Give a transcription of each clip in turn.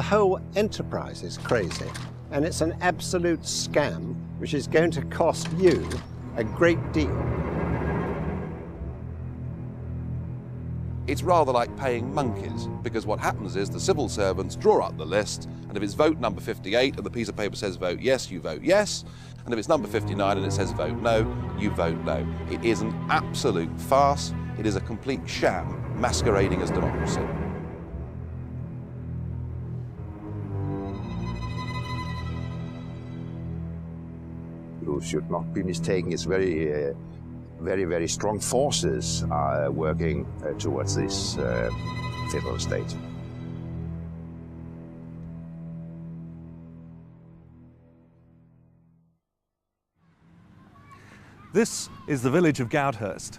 The whole enterprise is crazy, and it's an absolute scam which is going to cost you a great deal. It's rather like paying monkeys, because what happens is the civil servants draw up the list, and if it's vote number 58 and the piece of paper says vote yes, you vote yes, and if it's number 59 and it says vote no, you vote no. It is an absolute farce. It is a complete sham masquerading as democracy. You should not be mistaken. It's very, very strong forces are working towards this federal state. This is the village of Goudhurst.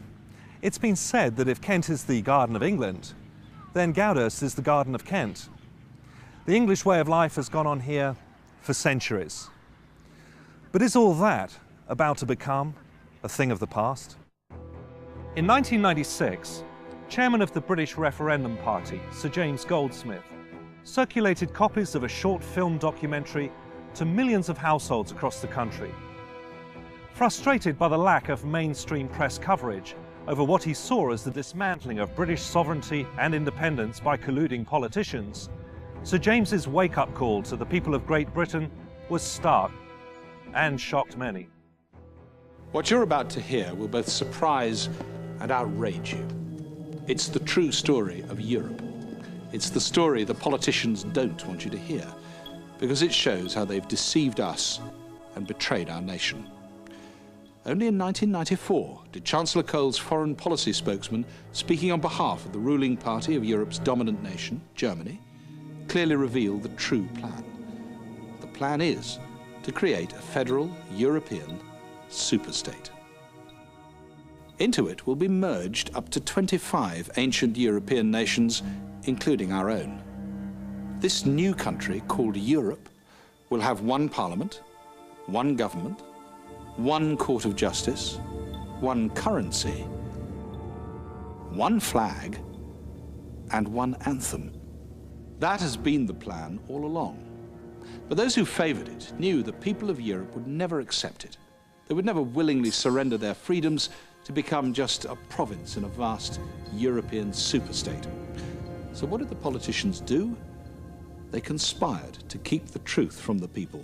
It's been said that if Kent is the Garden of England, then Goudhurst is the Garden of Kent. The English way of life has gone on here for centuries. But is all that about to become a thing of the past? In 1996, chairman of the British Referendum Party, Sir James Goldsmith, circulated copies of a short film documentary to millions of households across the country. Frustrated by the lack of mainstream press coverage over what he saw as the dismantling of British sovereignty and independence by colluding politicians, Sir James's wake-up call to the people of Great Britain was stark and shocked many. What you're about to hear will both surprise and outrage you. It's the true story of Europe. It's the story the politicians don't want you to hear, because it shows how they've deceived us and betrayed our nation. Only in 1994 did Chancellor Kohl's foreign policy spokesman, speaking on behalf of the ruling party of Europe's dominant nation, Germany, clearly reveal the true plan. The plan is to create a federal European superstate. Into it will be merged up to 25 ancient European nations, including our own. This new country, called Europe, will have one parliament, one government, one court of justice, one currency, one flag, and one anthem. That has been the plan all along. But those who favored it knew the people of Europe would never accept it. They would never willingly surrender their freedoms to become just a province in a vast European superstate. So what did the politicians do? They conspired to keep the truth from the people.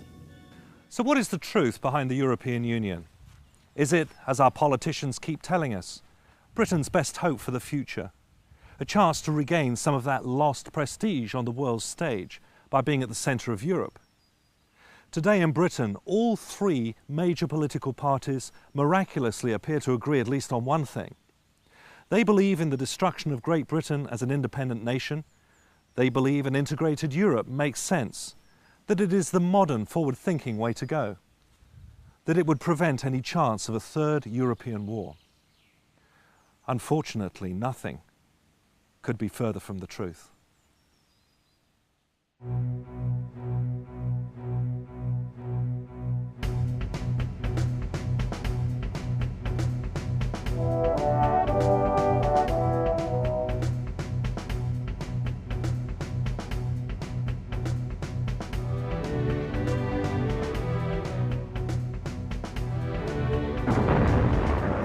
So what is the truth behind the European Union? Is it, as our politicians keep telling us, Britain's best hope for the future? A chance to regain some of that lost prestige on the world stage by being at the centre of Europe? Today in Britain, all three major political parties miraculously appear to agree at least on one thing. They believe in the destruction of Great Britain as an independent nation. They believe an integrated Europe makes sense, that it is the modern, forward-thinking way to go, that it would prevent any chance of a third European war. Unfortunately, nothing could be further from the truth.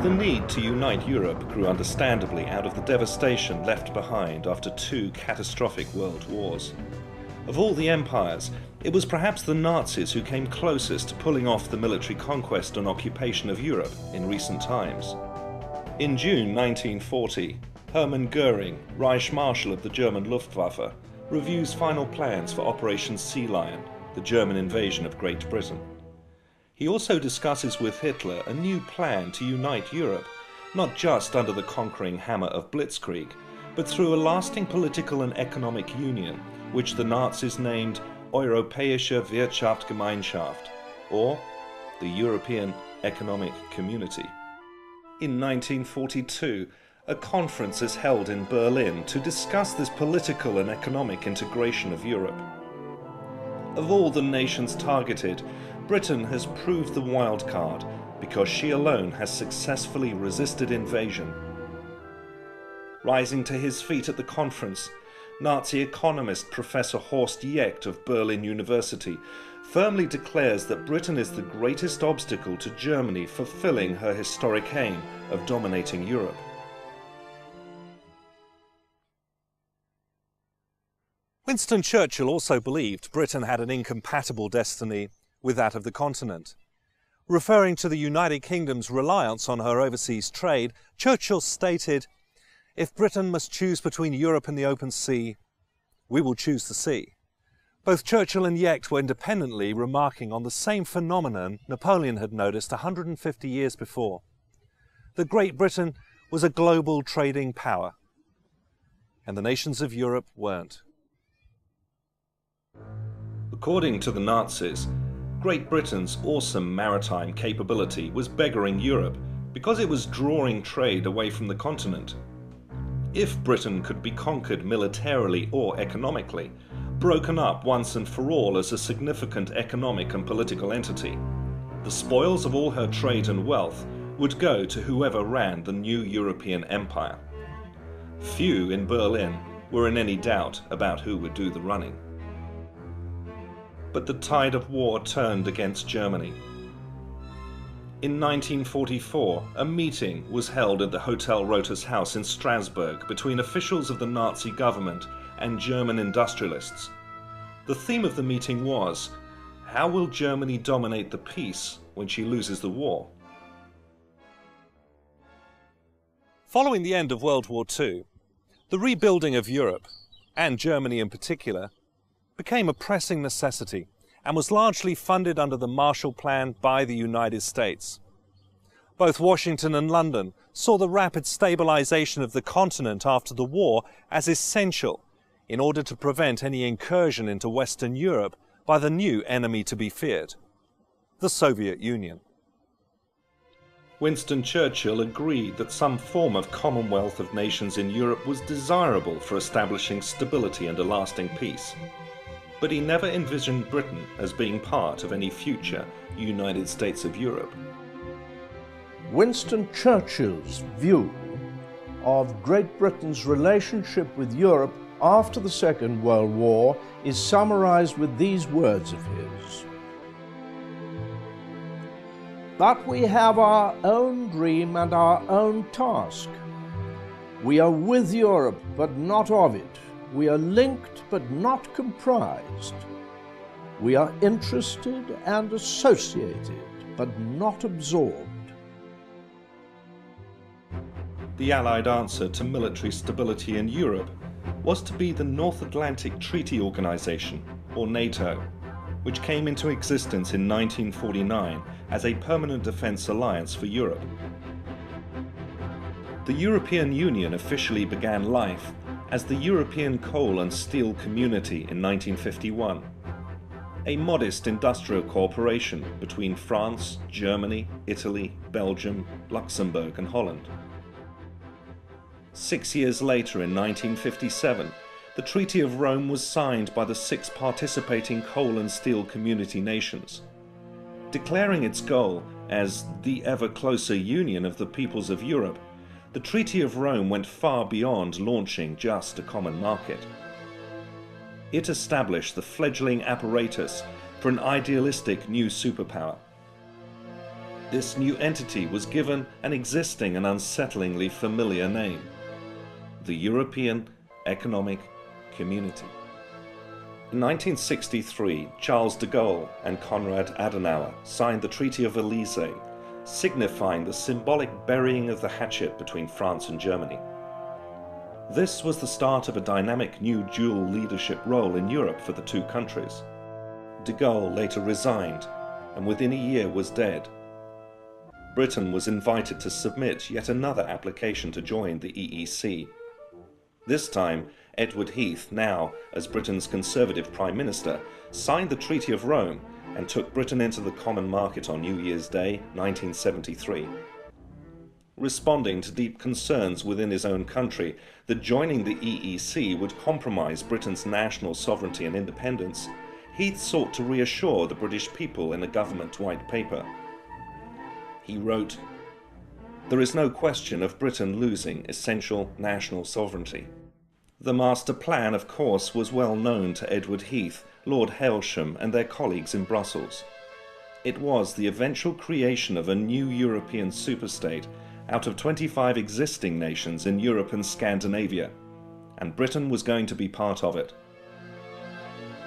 The need to unite Europe grew understandably out of the devastation left behind after two catastrophic world wars. Of all the empires, it was perhaps the Nazis who came closest to pulling off the military conquest and occupation of Europe in recent times. In June 1940, Hermann Göring, Reich Marshal of the German Luftwaffe, reviews final plans for Operation Sea Lion, the German invasion of Great Britain. He also discusses with Hitler a new plan to unite Europe, not just under the conquering hammer of Blitzkrieg, but through a lasting political and economic union, which the Nazis named Europäische Wirtschaftsgemeinschaft, or the European Economic Community. In 1942, a conference is held in Berlin to discuss this political and economic integration of Europe. Of all the nations targeted, Britain has proved the wild card because she alone has successfully resisted invasion. Rising to his feet at the conference, Nazi economist Professor Horst Jecht of Berlin University firmly declares that Britain is the greatest obstacle to Germany fulfilling her historic aim of dominating Europe. Winston Churchill also believed Britain had an incompatible destiny with that of the continent. Referring to the United Kingdom's reliance on her overseas trade, Churchill stated, "If Britain must choose between Europe and the open sea, we will choose the sea." Both Churchill and Jecht were independently remarking on the same phenomenon Napoleon had noticed 150 years before, that Great Britain was a global trading power, and the nations of Europe weren't. According to the Nazis, Great Britain's awesome maritime capability was beggaring Europe because it was drawing trade away from the continent. If Britain could be conquered militarily or economically, broken up once and for all as a significant economic and political entity, the spoils of all her trade and wealth would go to whoever ran the new European empire. Few in Berlin were in any doubt about who would do the running. But the tide of war turned against Germany. In 1944, a meeting was held at the Hotel Rothers House in Strasbourg between officials of the Nazi government and German industrialists. The theme of the meeting was, how will Germany dominate the peace when she loses the war? Following the end of World War II, the rebuilding of Europe, and Germany in particular, became a pressing necessity and was largely funded under the Marshall Plan by the United States. Both Washington and London saw the rapid stabilization of the continent after the war as essential in order to prevent any incursion into Western Europe by the new enemy to be feared, the Soviet Union. Winston Churchill agreed that some form of commonwealth of nations in Europe was desirable for establishing stability and a lasting peace. But he never envisioned Britain as being part of any future United States of Europe. Winston Churchill's view of Great Britain's relationship with Europe after the Second World War is summarized with these words of his. But we have our own dream and our own task. We are with Europe, but not of it. We are linked, but not comprised. We are interested and associated, but not absorbed. The Allied answer to military stability in Europe was to be the North Atlantic Treaty Organization, or NATO, which came into existence in 1949 as a permanent defense alliance for Europe. The European Union officially began life as the European Coal and Steel Community in 1951, a modest industrial cooperation between France, Germany, Italy, Belgium, Luxembourg and Holland. 6 years later, in 1957, the Treaty of Rome was signed by the 6 participating coal and steel community nations. Declaring its goal as the ever closer union of the peoples of Europe, the Treaty of Rome went far beyond launching just a common market. It established the fledgling apparatus for an idealistic new superpower. This new entity was given an existing and unsettlingly familiar name: the European Economic Community. In 1963, Charles de Gaulle and Konrad Adenauer signed the Treaty of Élysée, signifying the symbolic burying of the hatchet between France and Germany. This was the start of a dynamic new dual leadership role in Europe for the two countries. De Gaulle later resigned, and within a year was dead. Britain was invited to submit yet another application to join the EEC. This time, Edward Heath, now as Britain's Conservative Prime Minister, signed the Treaty of Rome and took Britain into the common market on New Year's Day, 1973. Responding to deep concerns within his own country that joining the EEC would compromise Britain's national sovereignty and independence, Heath sought to reassure the British people in a government white paper. He wrote, "There is no question of Britain losing essential national sovereignty. The master plan, of course, was well known to Edward Heath, Lord Hailsham and their colleagues in Brussels. It was the eventual creation of a new European superstate out of 25 existing nations in Europe and Scandinavia, and Britain was going to be part of it.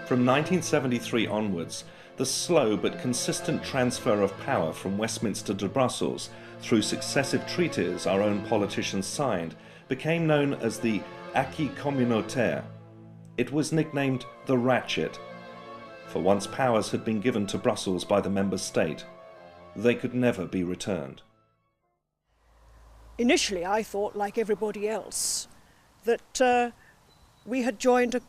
From 1973 onwards, the slow but consistent transfer of power from Westminster to Brussels through successive treaties our own politicians signed became known as the acquis communautaire. It was nicknamed the Ratchet, for once powers had been given to Brussels by the member state, they could never be returned. Initially I thought, like everybody else, that we had joined a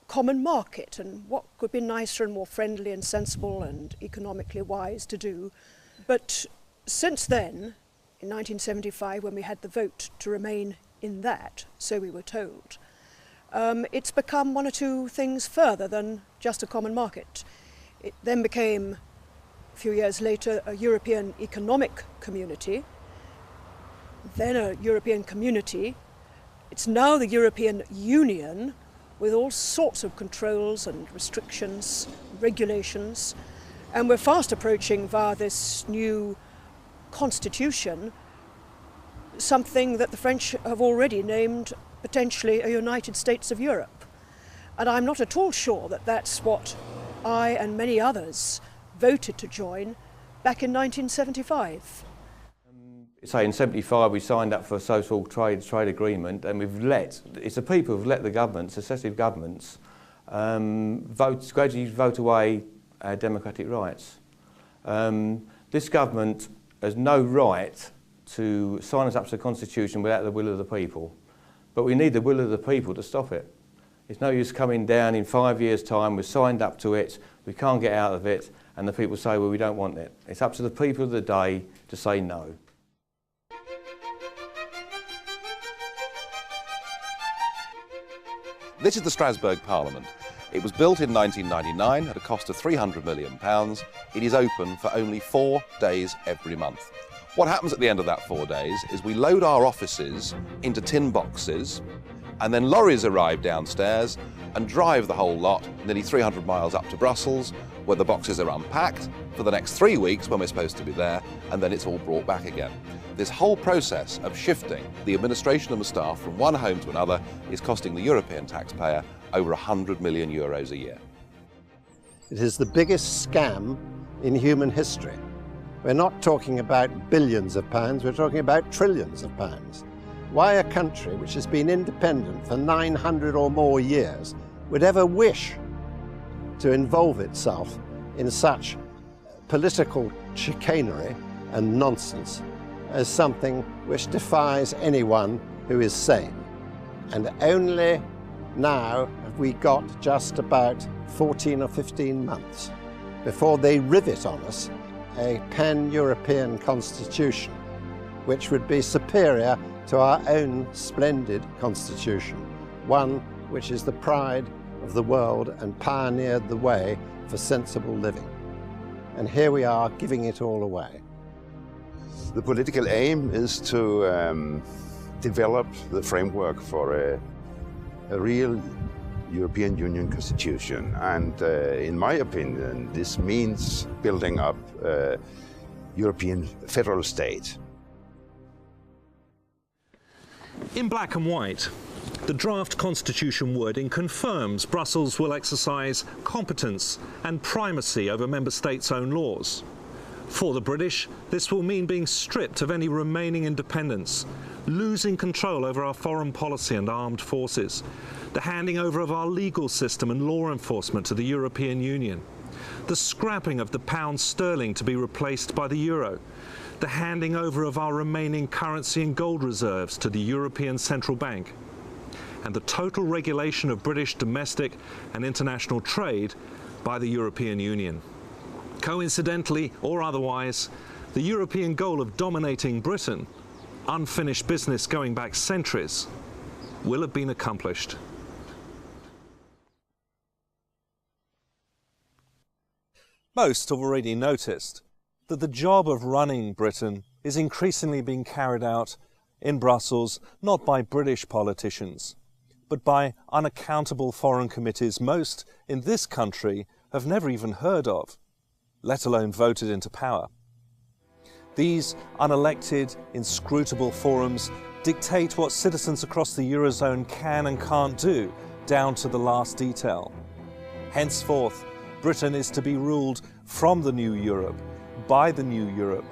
common market, and what could be nicer and more friendly and sensible and economically wise to do. But since then, in 1975, when we had the vote to remain in that, so we were told, it's become one or two things further than just a common market. It then became, a few years later, a European Economic Community, then a European Community. It's now the European Union, with all sorts of controls and restrictions, regulations, and we're fast approaching, via this new constitution, something that the French have already named potentially a United States of Europe. And I'm not at all sure that that's what I and many others voted to join back in 1975. Say in 75 we signed up for a social trade agreement, and it's the people who've let the governments, successive governments, gradually vote away our democratic rights. This government has no right to sign us up to the Constitution without the will of the people. But we need the will of the people to stop it. It's no use coming down in 5 years' time, we've signed up to it, we can't get out of it, and the people say, well, we don't want it. It's up to the people of the day to say no. This is the Strasbourg Parliament. It was built in 1999 at a cost of £300 million. It is open for only 4 days every month. What happens at the end of that 4 days is we load our offices into tin boxes, and then lorries arrive downstairs and drive the whole lot nearly 300 miles up to Brussels, where the boxes are unpacked for the next 3 weeks when we're supposed to be there, and then it's all brought back again. This whole process of shifting the administration and the staff from one home to another is costing the European taxpayer over €100 million a year. It is the biggest scam in human history. We're not talking about billions of pounds, we're talking about trillions of pounds. Why a country which has been independent for 900 or more years would ever wish to involve itself in such political chicanery and nonsense as something which defies anyone who is sane. And only now have we got just about 14 or 15 months before they rivet on us a pan-European constitution which would be superior to our own splendid constitution, one which is the pride of the world and pioneered the way for sensible living. And here we are giving it all away. The political aim is to develop the framework for a real European Union constitution. And in my opinion, this means building up a European federal state. In black and white, the draft constitution wording confirms Brussels will exercise competence and primacy over member states' own laws. For the British, this will mean being stripped of any remaining independence, losing control over our foreign policy and armed forces, the handing over of our legal system and law enforcement to the European Union, the scrapping of the pound sterling to be replaced by the euro, the handing over of our remaining currency and gold reserves to the European Central Bank, and the total regulation of British domestic and international trade by the European Union. Coincidentally or otherwise, the European goal of dominating Britain, unfinished business going back centuries, will have been accomplished. Most have already noticed that the job of running Britain is increasingly being carried out in Brussels not by British politicians, but by unaccountable foreign committees most in this country have never even heard of, let alone voted into power. These unelected, inscrutable forums dictate what citizens across the Eurozone can and can't do, down to the last detail. Henceforth, Britain is to be ruled from the new Europe, by the new Europe,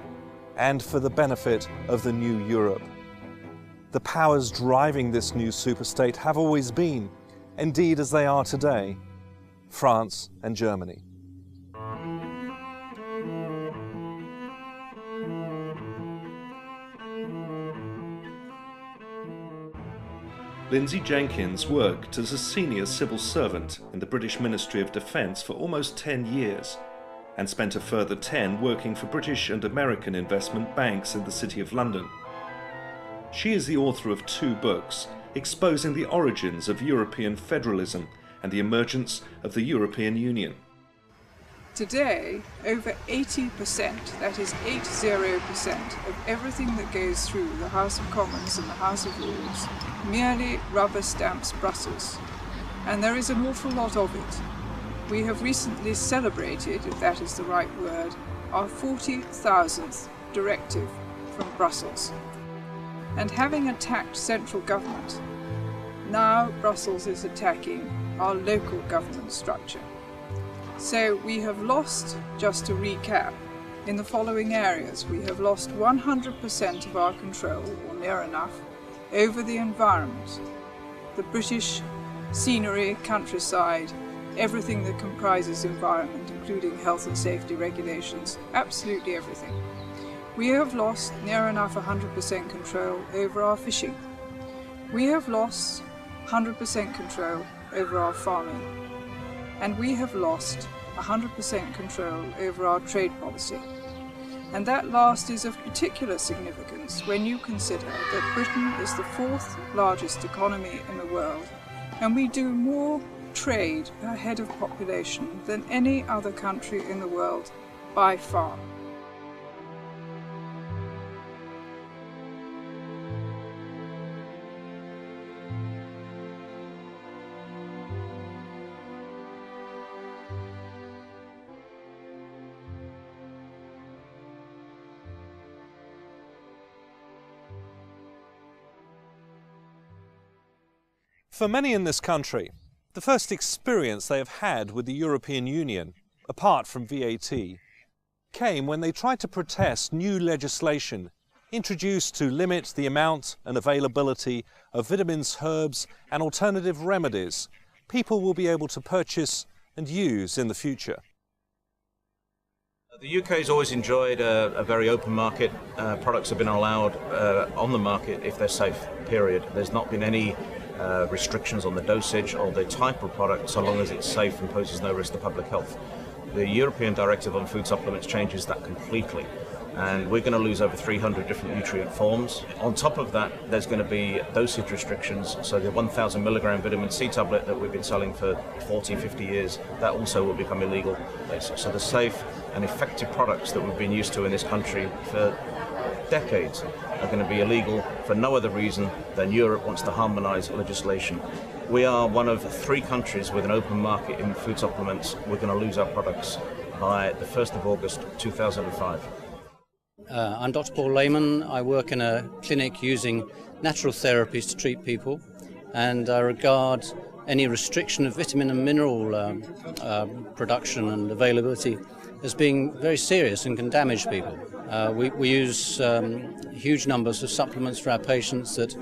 and for the benefit of the new Europe. The powers driving this new superstate have always been, indeed as they are today, France and Germany. Lindsay Jenkins worked as a senior civil servant in the British Ministry of Defence for almost 10 years and spent a further 10 working for British and American investment banks in the City of London. She is the author of 2 books exposing the origins of European federalism and the emergence of the European Union. Today, over 80%, that is 80%, of everything that goes through the House of Commons and the House of Lords merely rubber stamps Brussels, and there is an awful lot of it. We have recently celebrated, if that is the right word, our 40,000th directive from Brussels. And having attacked central government, now Brussels is attacking our local government structure. So we have lost, just to recap, in the following areas. We have lost 100% of our control, or near enough, over the environment. The British scenery, countryside, everything that comprises environment, including health and safety regulations, absolutely everything. We have lost near enough 100% control over our fishing. We have lost 100% control over our farming. And we have lost 100% control over our trade policy. And that last is of particular significance when you consider that Britain is the 4th largest economy in the world, and we do more trade per head of population than any other country in the world by far. For many in this country, the first experience they have had with the European Union, apart from VAT, came when they tried to protest new legislation introduced to limit the amount and availability of vitamins, herbs and alternative remedies people will be able to purchase and use in the future. The UK has always enjoyed a very open market. Products have been allowed on the market if they're safe, period. There's not been any restrictions on the dosage or the type of product so long as it's safe and poses no risk to public health. The European Directive on Food Supplements changes that completely, and we're going to lose over 300 different nutrient forms. On top of that, there's going to be dosage restrictions, so the 1,000 milligram vitamin C tablet that we've been selling for 40, 50 years, that also will become illegal. So the safe and effective products that we've been used to in this country for decades are going to be illegal for no other reason than Europe wants to harmonise legislation. We are one of 3 countries with an open market in food supplements. We're going to lose our products by the 1st of August 2005. I'm Dr. Paul Lehman. I work in a clinic using natural therapies to treat people, and I regard any restriction of vitamin and mineral production and availability as being very serious and can damage people. We use huge numbers of supplements for our patients that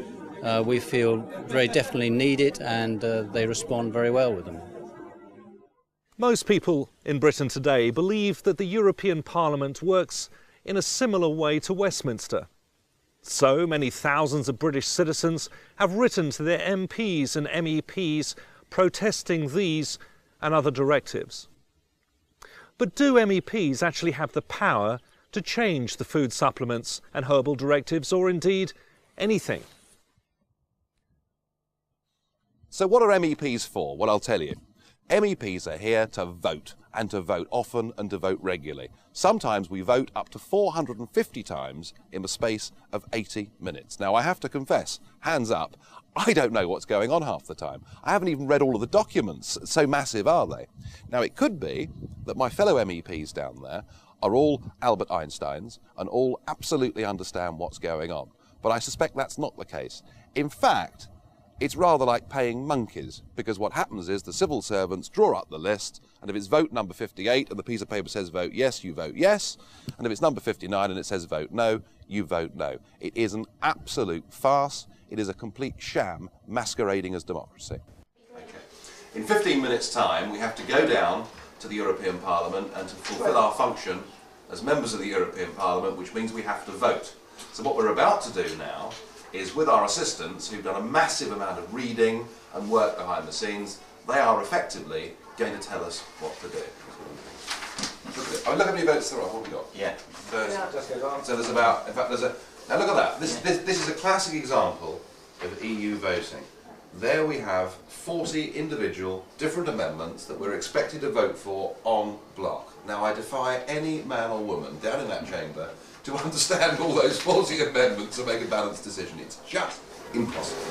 we feel very definitely need it, and they respond very well with them. Most people in Britain today believe that the European Parliament works in a similar way to Westminster. So many thousands of British citizens have written to their MPs and MEPs protesting these and other directives. But do MEPs actually have the power to change the food supplements and herbal directives, or indeed anything? So what are MEPs for? Well, I'll tell you. MEPs are here to vote, and to vote often and to vote regularly. Sometimes we vote up to 450 times in the space of 80 minutes. Now, I have to confess, hands up, I don't know what's going on half the time. I haven't even read all of the documents, so massive are they. Now, it could be that my fellow MEPs down there are all Albert Einsteins and all absolutely understand what's going on. But I suspect that's not the case. In fact, it's rather like paying monkeys, because what happens is the civil servants draw up the list, and if it's vote number 58 and the piece of paper says vote yes, you vote yes, and if it's number 59 and it says vote no, you vote no. It is an absolute farce. It is a complete sham masquerading as democracy. Okay. In 15 minutes' time, we have to go down to the European Parliament and to fulfil our function as members of the European Parliament, which means we have to vote. So what we're about to do now is, with our assistants, who've done a massive amount of reading and work behind the scenes, they are effectively going to tell us what to do. Look at me votes there. What have we got? Yeah. So there's about, in fact, there's a, now look at that. This is a classic example of EU voting. There we have 40 individual different amendments that we're expected to vote for en bloc. Now, I defy any man or woman down in that chamber to understand all those 40 amendments and make a balanced decision. It's just impossible.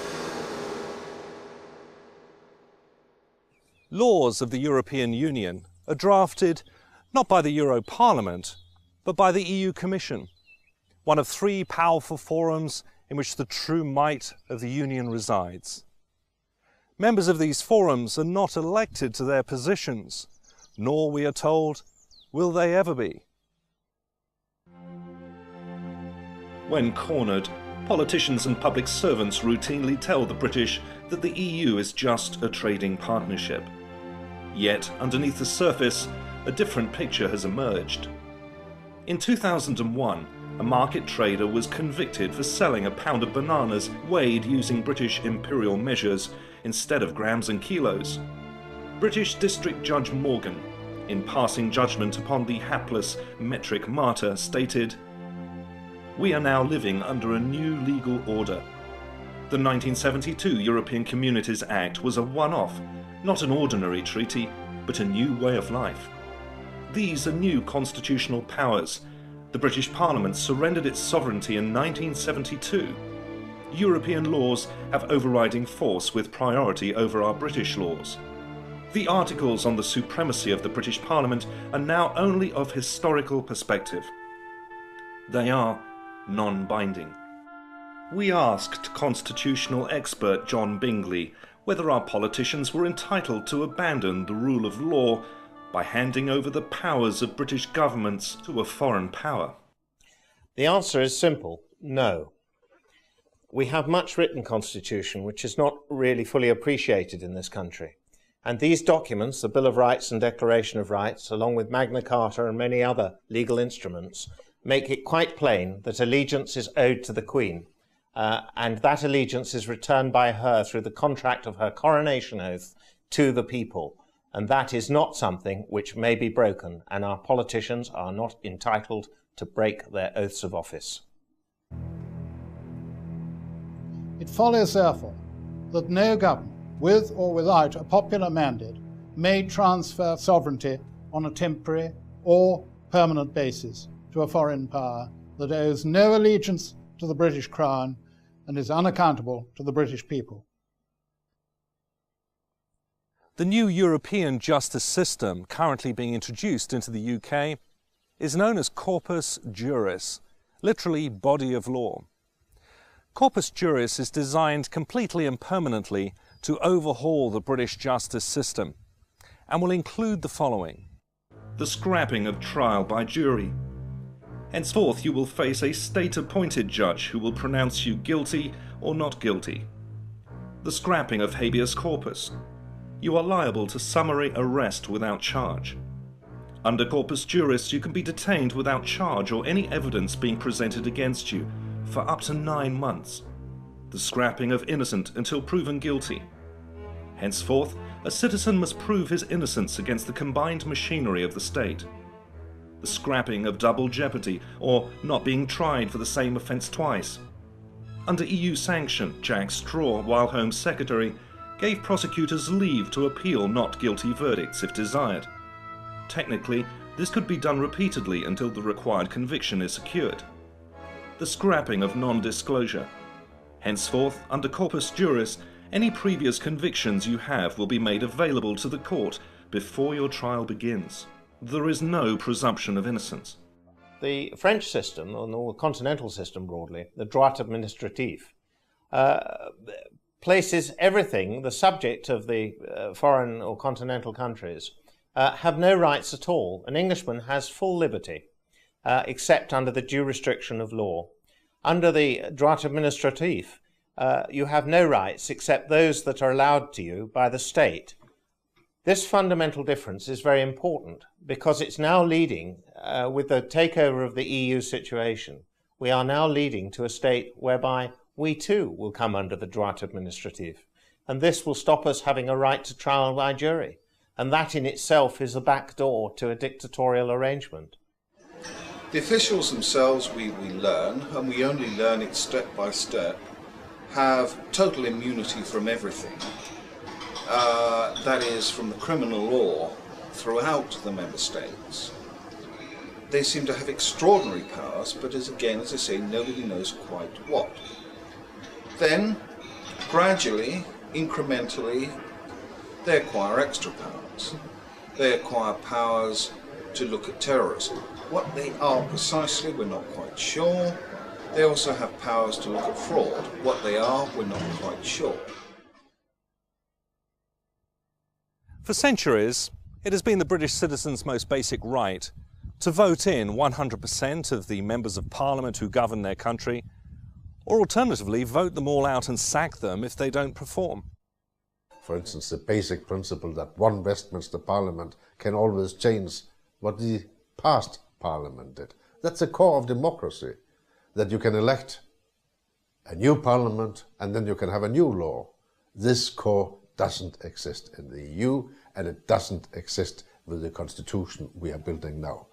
Laws of the European Union are drafted not by the Euro Parliament, but by the EU Commission, one of three powerful forums in which the true might of the Union resides. Members of these forums are not elected to their positions, nor, we are told, will they ever be. When cornered, politicians and public servants routinely tell the British that the EU is just a trading partnership. Yet, underneath the surface, a different picture has emerged. In 2001, a market trader was convicted for selling a pound of bananas weighed using British imperial measures instead of grams and kilos. British District Judge Morgan, in passing judgment upon the hapless metric martyr, stated, "We are now living under a new legal order. The 1972 European Communities Act was a one-off, not an ordinary treaty, but a new way of life. These are new constitutional powers. The British Parliament surrendered its sovereignty in 1972. European laws have overriding force with priority over our British laws. The articles on the supremacy of the British Parliament are now only of historical perspective. They are non-binding." We asked constitutional expert John Bingley whether our politicians were entitled to abandon the rule of law by handing over the powers of British governments to a foreign power. The answer is simple: no. We have much written constitution which is not really fully appreciated in this country. And these documents, the Bill of Rights and Declaration of Rights, along with Magna Carta and many other legal instruments, make it quite plain that allegiance is owed to the Queen, and that allegiance is returned by her through the contract of her coronation oath to the people. And that is not something which may be broken, and our politicians are not entitled to break their oaths of office. It follows, therefore, that no government, with or without a popular mandate, may transfer sovereignty on a temporary or permanent basis to a foreign power that owes no allegiance to the British Crown and is unaccountable to the British people. The new European justice system currently being introduced into the UK is known as Corpus Juris, literally body of law. Corpus Juris is designed completely and permanently to overhaul the British justice system and will include the following: the scrapping of trial by jury. Henceforth you will face a state-appointed judge who will pronounce you guilty or not guilty. The scrapping of habeas corpus. You are liable to summary arrest without charge. Under Corpus Juris, you can be detained without charge or any evidence being presented against you for up to 9 months. The scrapping of innocent until proven guilty. Henceforth, a citizen must prove his innocence against the combined machinery of the state. The scrapping of double jeopardy, or not being tried for the same offence twice. Under EU sanction, Jack Straw, while Home Secretary, gave prosecutors leave to appeal not guilty verdicts if desired. Technically, this could be done repeatedly until the required conviction is secured. The scrapping of non-disclosure. Henceforth, under corpus juris, any previous convictions you have will be made available to the court before your trial begins. There is no presumption of innocence. The French system, or the continental system broadly, the droit administratif, places everything, the subject of the foreign or continental countries, have no rights at all. An Englishman has full liberty, except under the due restriction of law. Under the droit administratif, you have no rights except those that are allowed to you by the state. This fundamental difference is very important because it's now leading, with the takeover of the EU situation, we are now leading to a state whereby we too will come under the droit administratif. And this will stop us having a right to trial by jury. And that in itself is a back door to a dictatorial arrangement. The officials themselves, we learn, and we only learn it step by step, have total immunity from everything. That is, from the criminal law throughout the member states. They seem to have extraordinary powers, but as I say, nobody knows quite what. Then, gradually, incrementally, they acquire extra powers. They acquire powers to look at terrorism. What they are precisely, we're not quite sure. They also have powers to look at fraud. What they are, we're not quite sure. For centuries, it has been the British citizens' most basic right to vote in 100% of the members of Parliament who govern their country, or alternatively vote them all out and sack them if they don't perform. For instance, the basic principle that one Westminster Parliament can always change what the past Parliament did. That's the core of democracy, that you can elect a new Parliament and then you can have a new law. This core doesn't exist in the EU, and it doesn't exist with the constitution we are building now.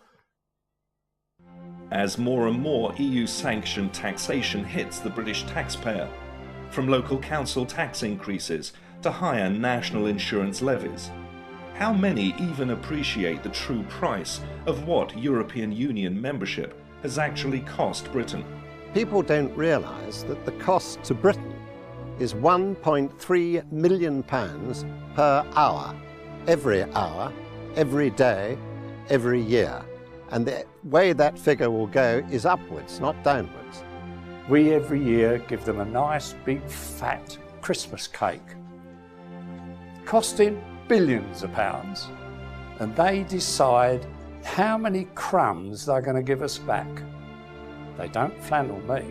As more and more EU-sanctioned taxation hits the British taxpayer, from local council tax increases to higher national insurance levies, how many even appreciate the true price of what European Union membership has actually cost Britain? People don't realise that the cost to Britain is £1.3 million per hour, every day, every year. And the way that figure will go is upwards, not downwards. We every year give them a nice big fat Christmas cake, costing billions of pounds, and they decide how many crumbs they're going to give us back. They don't flannel me,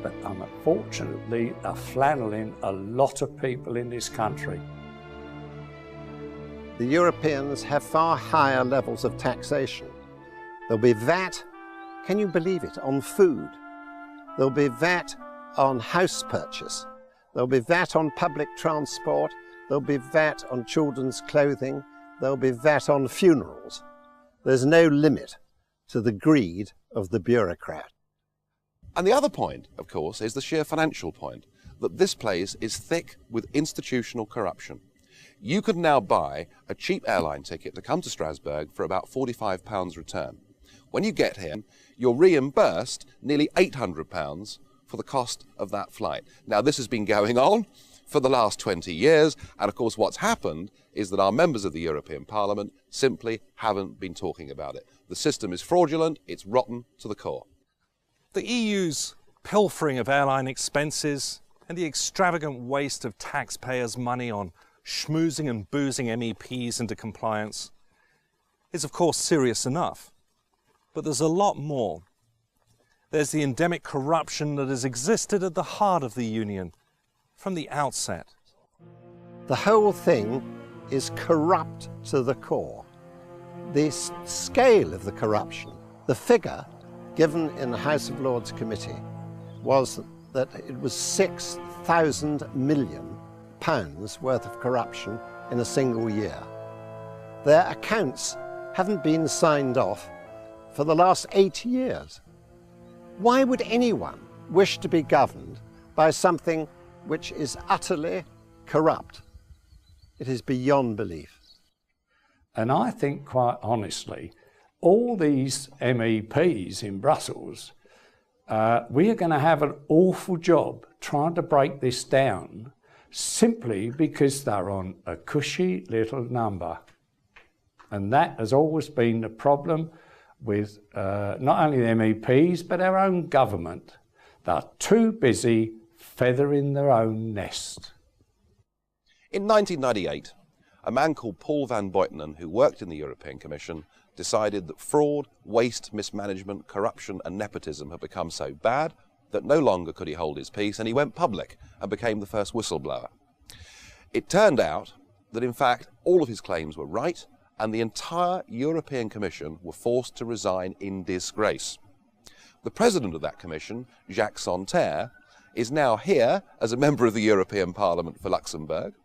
but unfortunately are flanneling a lot of people in this country. The Europeans have far higher levels of taxation. There'll be VAT, can you believe it, on food. There'll be VAT on house purchase. There'll be VAT on public transport. There'll be VAT on children's clothing. There'll be VAT on funerals. There's no limit to the greed of the bureaucrat. And the other point, of course, is the sheer financial point, that this place is thick with institutional corruption. You could now buy a cheap airline ticket to come to Strasbourg for about £45 return. When you get here, you're reimbursed nearly £800 for the cost of that flight. Now, this has been going on for the last 20 years, and of course what's happened is that our members of the European Parliament simply haven't been talking about it. The system is fraudulent, it's rotten to the core. The EU's pilfering of airline expenses and the extravagant waste of taxpayers' money on schmoozing and boozing MEPs into compliance is of course serious enough. But there's a lot more. There's the endemic corruption that has existed at the heart of the Union from the outset. The whole thing is corrupt to the core. The scale of the corruption, the figure given in the House of Lords Committee was that it was £6,000 million worth of corruption in a single year. Their accounts haven't been signed off for the last 8 years. Why would anyone wish to be governed by something which is utterly corrupt It is beyond belief. And I think, quite honestly, all these MEPs in Brussels, we are going to have an awful job trying to break this down simply because they're on a cushy little number. And that has always been the problem with not only the MEPs, but our own government. They're too busy feathering their own nest. In 1998, a man called Paul van Buitenen, who worked in the European Commission, decided that fraud, waste, mismanagement, corruption and nepotism had become so bad that no longer could he hold his peace, and he went public and became the first whistleblower. It turned out that in fact all of his claims were right, and the entire European Commission were forced to resign in disgrace. The president of that commission, Jacques Santer, is now here as a member of the European Parliament for Luxembourg.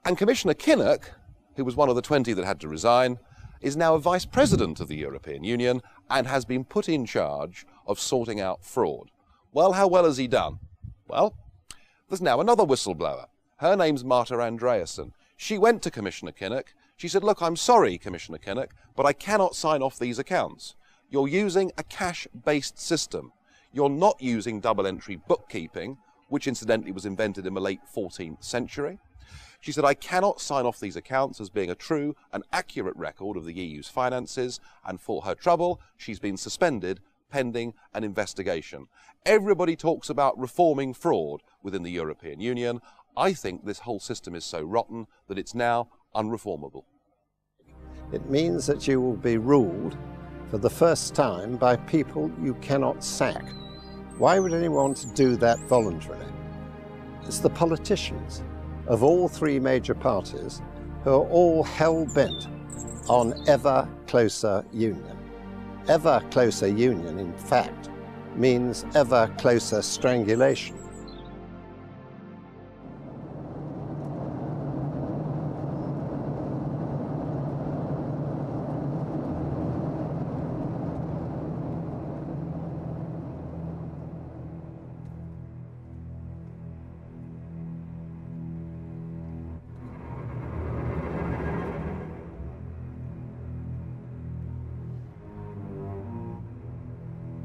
And Commissioner Kinnock, who was one of the 20 that had to resign, is now a vice president of the European Union and has been put in charge of sorting out fraud. Well, how well has he done? Well, there's now another whistleblower. Her name's Marta Andreasen. She went to Commissioner Kinnock. She said, look, I'm sorry, Commissioner Kinnock, but I cannot sign off these accounts. You're using a cash-based system. You're not using double-entry bookkeeping, which incidentally was invented in the late 14th century. She said, I cannot sign off these accounts as being a true and accurate record of the EU's finances, and for her trouble, she's been suspended pending an investigation. Everybody talks about reforming fraud within the European Union. I think this whole system is so rotten that it's now unreformable. It means that you will be ruled for the first time by people you cannot sack. Why would anyone want to do that voluntarily? It's the politicians of all three major parties who are all hell-bent on ever closer union. Ever closer union, in fact, means ever closer strangulation.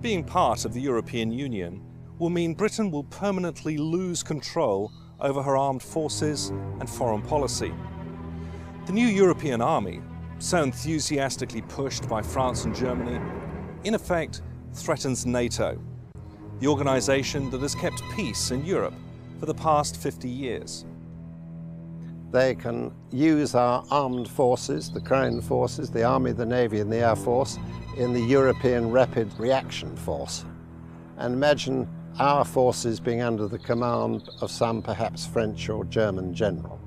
Being part of the European Union will mean Britain will permanently lose control over her armed forces and foreign policy. The new European army, so enthusiastically pushed by France and Germany, in effect threatens NATO, the organization that has kept peace in Europe for the past 50 years. They can use our armed forces, the Crown forces, the Army, the Navy and the Air Force, in the European Rapid Reaction Force. And imagine our forces being under the command of some perhaps French or German general.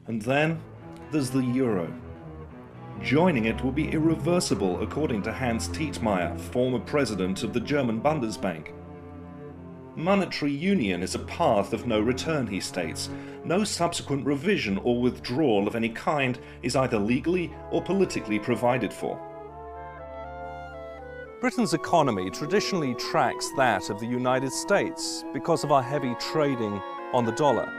And then there's the euro. Joining it will be irreversible, according to Hans Tietmeyer, former president of the German Bundesbank. Monetary union is a path of no return, he states. No subsequent revision or withdrawal of any kind is either legally or politically provided for. Britain's economy traditionally tracks that of the United States because of our heavy trading on the dollar.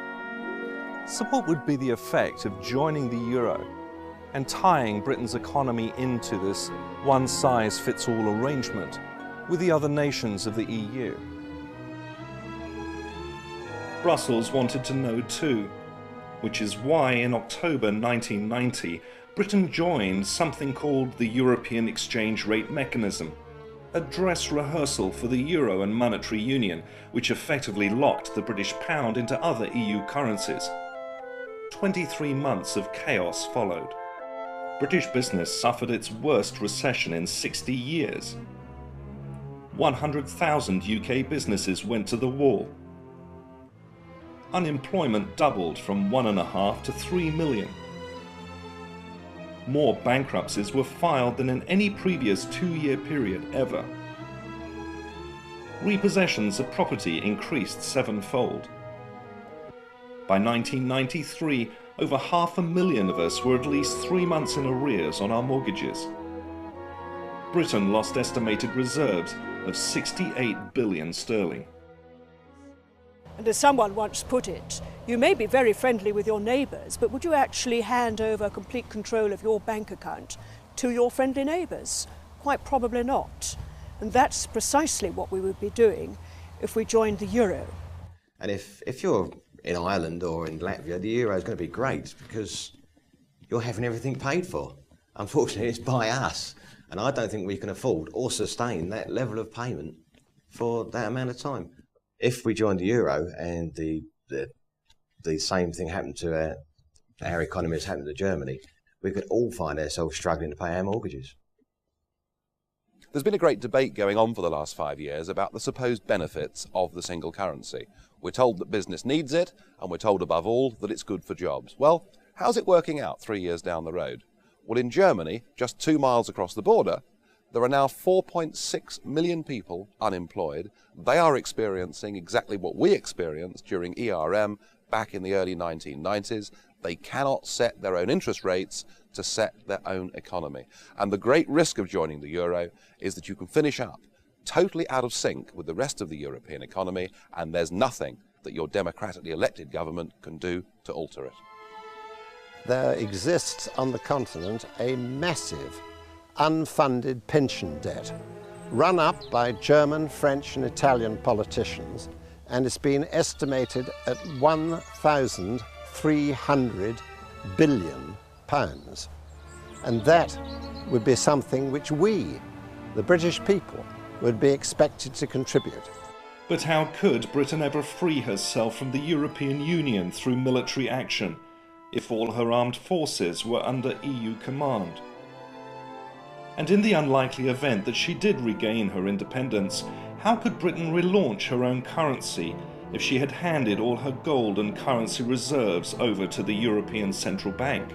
So what would be the effect of joining the euro and tying Britain's economy into this one-size-fits-all arrangement with the other nations of the EU? Brussels wanted to know too, which is why in October 1990 Britain joined something called the European Exchange Rate Mechanism, a dress rehearsal for the euro and monetary union, which effectively locked the British pound into other EU currencies. 23 months of chaos followed. British business suffered its worst recession in 60 years. 100,000 UK businesses went to the wall. Unemployment doubled from 1.5 to 3 million. More bankruptcies were filed than in any previous 2-year period ever. Repossessions of property increased 7-fold. By 1993, over 500,000 of us were at least 3 months in arrears on our mortgages. Britain lost estimated reserves of 68 billion sterling. And as someone once put it, you may be very friendly with your neighbours, but would you actually hand over complete control of your bank account to your friendly neighbours? Quite probably not. And that's precisely what we would be doing if we joined the euro. And if you're in Ireland or in Latvia, the euro is going to be great because you're having everything paid for. Unfortunately, it's by us. And I don't think we can afford or sustain that level of payment for that amount of time. If we joined the euro and the same thing happened to our economy as happened to Germany, we could all find ourselves struggling to pay our mortgages. There's been a great debate going on for the last 5 years about the supposed benefits of the single currency. We're told that business needs it, and we're told above all that it's good for jobs. Well, how's it working out 3 years down the road? Well, in Germany, just 2 miles across the border, there are now 4.6 million people unemployed. They are experiencing exactly what we experienced during ERM back in the early 1990s. They cannot set their own interest rates to set their own economy. And the great risk of joining the euro is that you can finish up totally out of sync with the rest of the European economy, and there's nothing that your democratically elected government can do to alter it. There exists on the continent a massive unfunded pension debt run up by German, French and Italian politicians, and it's been estimated at £1,300 billion. And that would be something which we, the British people, would be expected to contribute. But how could Britain ever free herself from the European Union through military action if all her armed forces were under EU command? And in the unlikely event that she did regain her independence, how could Britain relaunch her own currency if she had handed all her gold and currency reserves over to the European Central Bank?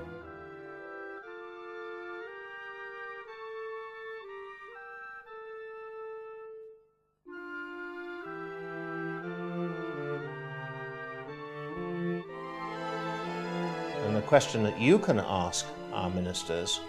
And the question that you can ask our ministers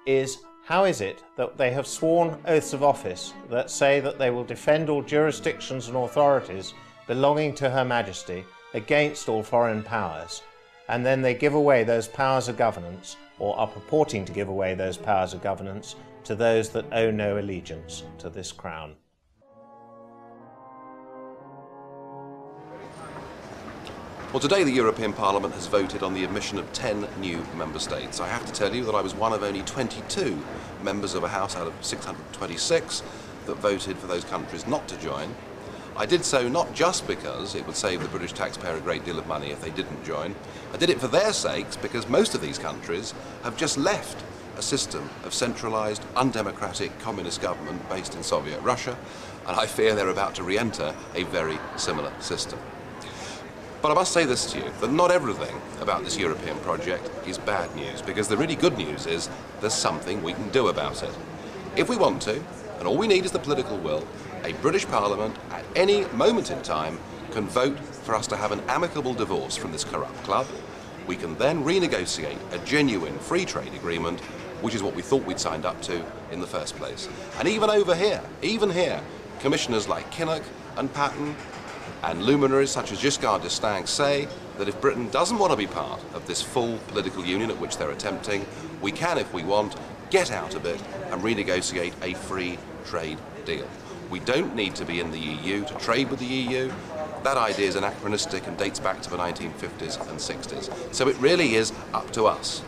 is, how is it that they have sworn oaths of office that say that they will defend all jurisdictions and authorities belonging to Her Majesty against all foreign powers, and then they give away those powers of governance, or are purporting to give away those powers of governance, to those that owe no allegiance to this crown? Well, today the European Parliament has voted on the admission of 10 new member states. I have to tell you that I was one of only 22 members of a House out of 626 that voted for those countries not to join. I did so not just because it would save the British taxpayer a great deal of money if they didn't join. I did it for their sakes because most of these countries have just left a system of centralised, undemocratic communist government based in Soviet Russia, and I fear they're about to re-enter a very similar system. But I must say this to you, that not everything about this European project is bad news, because the really good news is there's something we can do about it. If we want to, and all we need is the political will, a British Parliament at any moment in time can vote for us to have an amicable divorce from this corrupt club. We can then renegotiate a genuine free trade agreement, which is what we thought we'd signed up to in the first place. And even here, commissioners like Kinnock and Patton and luminaries such as Giscard d'Estaing say that if Britain doesn't want to be part of this full political union at which they're attempting, we can, if we want, get out of it and renegotiate a free trade deal. We don't need to be in the EU to trade with the EU. That idea is anachronistic and dates back to the 1950s and 60s. So it really is up to us.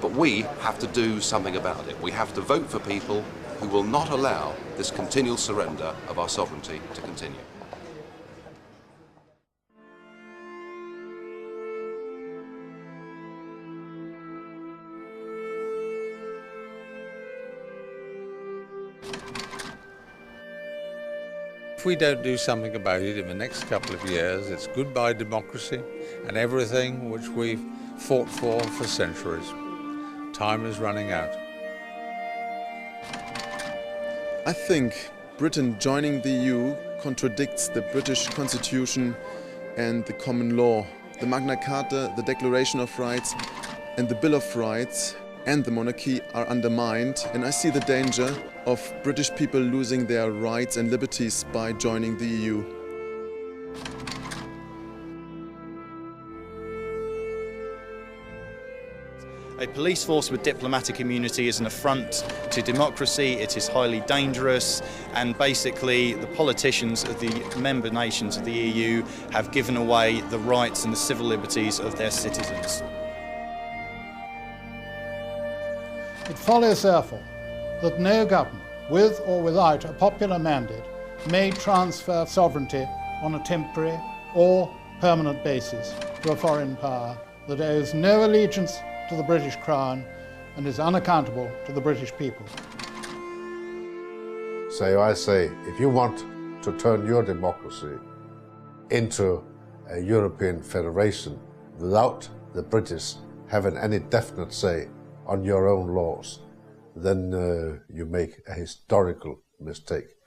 But we have to do something about it. We have to vote for people who will not allow this continual surrender of our sovereignty to continue. If we don't do something about it in the next couple of years, it's goodbye democracy and everything which we've fought for centuries. Time is running out. I think Britain joining the EU contradicts the British Constitution and the common law. The Magna Carta, the Declaration of Rights and the Bill of Rights and the monarchy are undermined, and I see the danger of British people losing their rights and liberties by joining the EU. A police force with diplomatic immunity is an affront to democracy, it is highly dangerous, and basically the politicians of the member nations of the EU have given away the rights and the civil liberties of their citizens. It follows, therefore, that no government, with or without a popular mandate, may transfer sovereignty on a temporary or permanent basis to a foreign power that owes no allegiance to the British Crown and is unaccountable to the British people. So I say, if you want to turn your democracy into a European federation without the British having any definite say on your own laws, then you make a historical mistake.